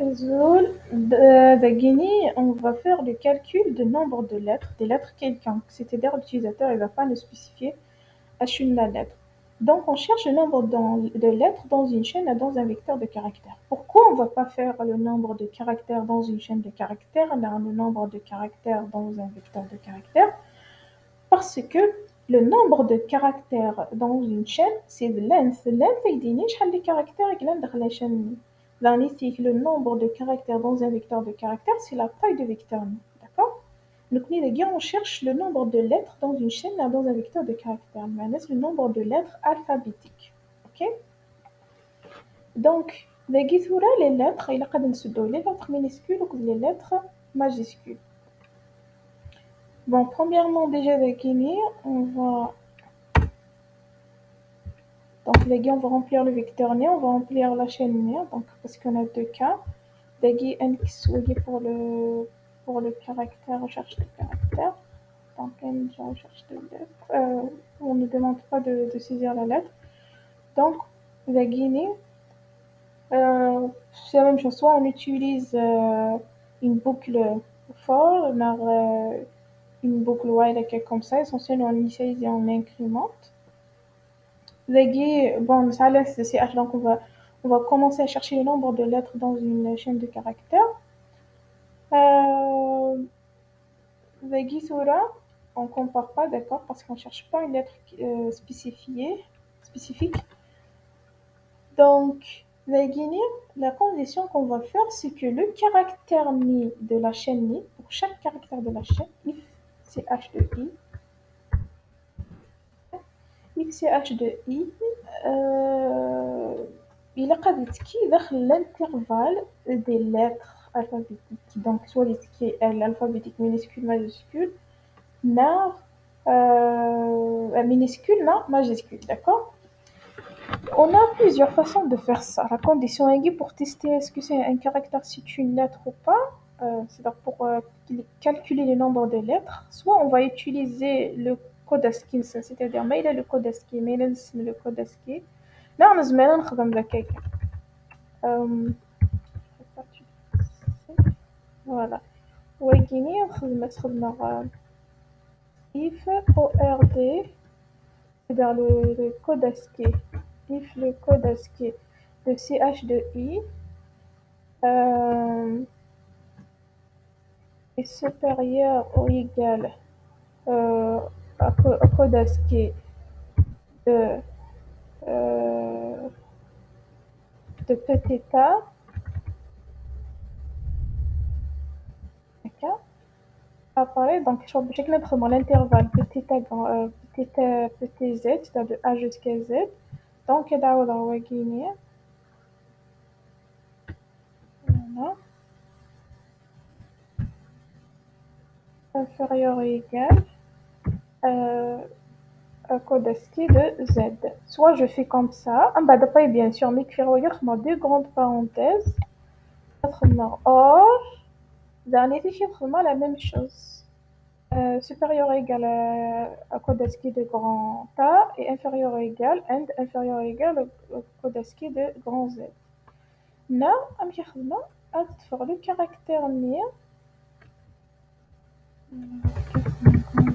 Zul, Guinée, on va faire le calcul du nombre de lettres, des lettres quelconques. C'est-à-dire l'utilisateur ne va pas nous spécifier à une la lettre. Donc on cherche le nombre de lettres dans une chaîne et dans un vecteur de caractères. Pourquoi on ne va pas faire le nombre de caractères dans une chaîne de caractères, mais le nombre de caractères dans un vecteur de caractères? Parce que le nombre de caractères dans une chaîne, c'est de length. Length, il dit les caractères qui sont dans la chaîne. Ici, le nombre de caractères dans un vecteur de caractères, c'est la taille de vecteur. D'accord? Donc, on cherche le nombre de lettres dans une chaîne dans un vecteur de caractères. Mais le nombre de lettres alphabétiques. Ok? Donc, les lettres, il y a les lettres minuscules ou les lettres majuscules. Bon, premièrement, déjà, on va donc, les gars, on va remplir le vecteur né, on va remplir la chaîne né, donc, parce qu'on a deux cas. Les gars, n qui soit pour le caractère, recherche de caractère. Donc, n, je recherche de lettre. On ne demande pas de saisir la lettre. Donc, les guinées, c'est la même chose. Soit on utilise une boucle for, une boucle while, comme ça. Essentiellement, on initialise et on incrémente. Bon, ça laisse le CH, donc on va commencer à chercher le nombre de lettres dans une chaîne de caractères. Sura, on compare pas, d'accord, parce qu'on cherche pas une lettre spécifique. Donc, la condition qu'on va faire, c'est que le caractère ni de la chaîne ni, pour chaque caractère de la chaîne, if CH de I, if CH de I, il a qui dans l'intervalle des lettres alphabétiques. Donc, soit l'alphabétique minuscule, majuscule, na, minuscule, na, majuscule, d'accord? On a plusieurs façons de faire ça. La condition est pour tester est-ce que c'est un caractère situe une lettre ou pas. C'est-à-dire pour calculer le nombre de lettres. Soit on va utiliser le code ASCII, c'est-à-dire mais il a le code ASCII, mais il a le code ASCII. Là, on a زمان نخدم بهكاك. Voilà. ويجيني نخدم if ord c'est-à-dire le code ASCII. If le code ASCII de ch de i est supérieur ou égal à code ASCII de, euh, de petit a, d'accord, apparaît donc je vais mettre dans l'intervalle petit a, petit z, c'est-à-dire de a jusqu'à z. Donc, là, on va gagner. Voilà. Inférieur ou égal à code ASCII de z. Soit je fais comme ça, bah d'après bien sûr, mais deux grandes parenthèses. Or, dernier chiffre, la même chose. Supérieur ou égal à code ASCII de grand A et inférieur ou égal and inférieur ou égal au code ASCII de grand Z. Là, on va faire le caractère NIR.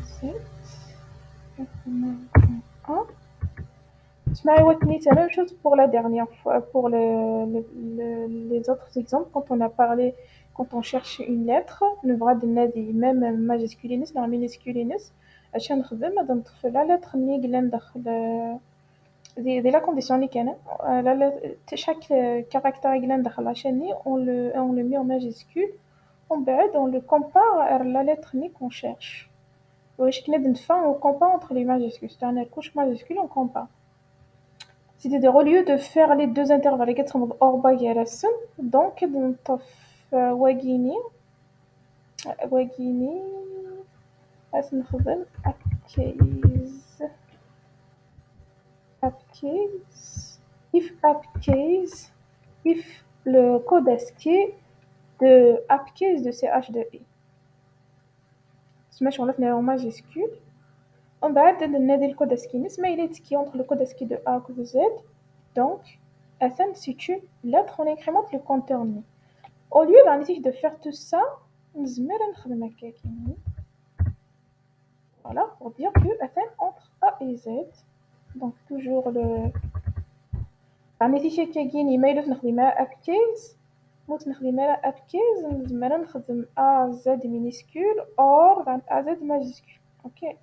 C'est la même chose pour la dernière fois, pour les autres exemples, quand on cherche une lettre, le vrai de nadi, même majusculinus, non minusculinus, عشان نخدم هذا نطفي la lettre اللي ندخل دي la condition اللي كان chaque caractère اللي ندخل عشان on le met en majuscule, on le compare à la lettre ni qu'on cherche. On compare entre les majuscules, c'est-à-dire une couche majuscule, on compare. C'est-à-dire, au lieu de faire les deux intervalles, les quatre orba yarasn, donc, wagini, نخدم upcase, if upcase, if le code ASCII de upcase de ch de i. سمعت ولا en majuscule. On va donner le code ASCII, mais il est qui entre le code ASCII de A et de Z. Donc, Athen situe lettre, on incrémente le compteur ni. au lieu de faire tout ça, نزمر نخدم هكا كيما voilà pour dire que atteint entre A et Z. Donc toujours le نتيجة كيجيني ما يلوث نخدمها أبكيز موت نخدمها أبكيز نزمر نخدم A Z minuscule or عند A Z majuscule. Ok.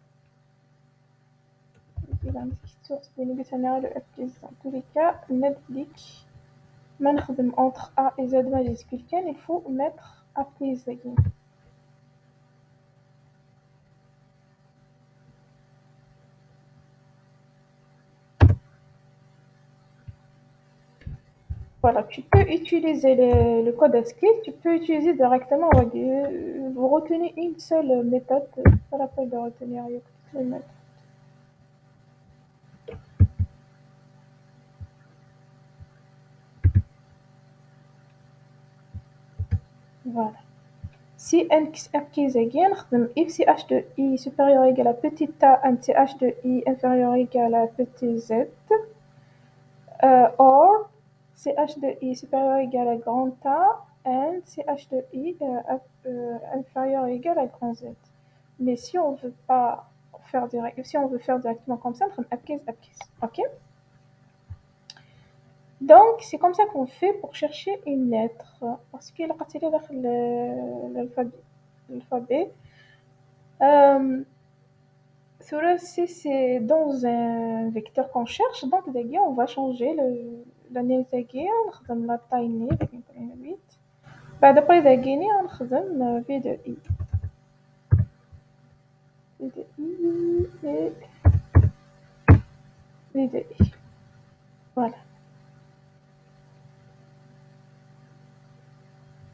إذا source اللي قلت أنا le أبكيز dans tous les cas نبديك ما نخدم entre A et Z majuscule كان il faut mettre أبكيز again. Voilà, tu peux utiliser le code ASCII, tu peux utiliser directement, vous retenez une seule méthode, pas la peine de retenir les méthodes. Voilà. Si n est égal, if si h de i supérieur ou égal à petit a, and si h de i inférieur ou égal à petit z, or si h de i supérieur ou égal à grand A, and si h de i inférieur ou égal à grand Z. Mais si on veut pas faire si on veut faire directement comme ça, on applique. Ok? Donc c'est comme ça qu'on fait pour chercher une lettre. Parce qu'il a l'alphabet. Si c'est dans un vecteur qu'on cherche, donc on va changer la on va la taille avec une 8. Après on va v de i. V de i et v de i. Voilà.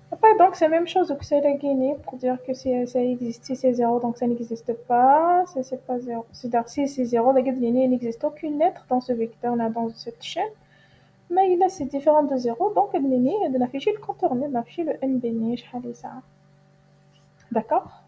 Après, donc c'est la même chose que c'est la Guinée pour dire que si ça existe, si c'est 0, donc ça n'existe pas. Si c'est pas 0, c'est-à-dire si c'est 0, la Guinée il n'existe aucune lettre dans ce vecteur-là, dans cette chaîne. Mais il a c'est différent de 0, donc il a affiché le contourné, il a affiché le n béni, d'accord?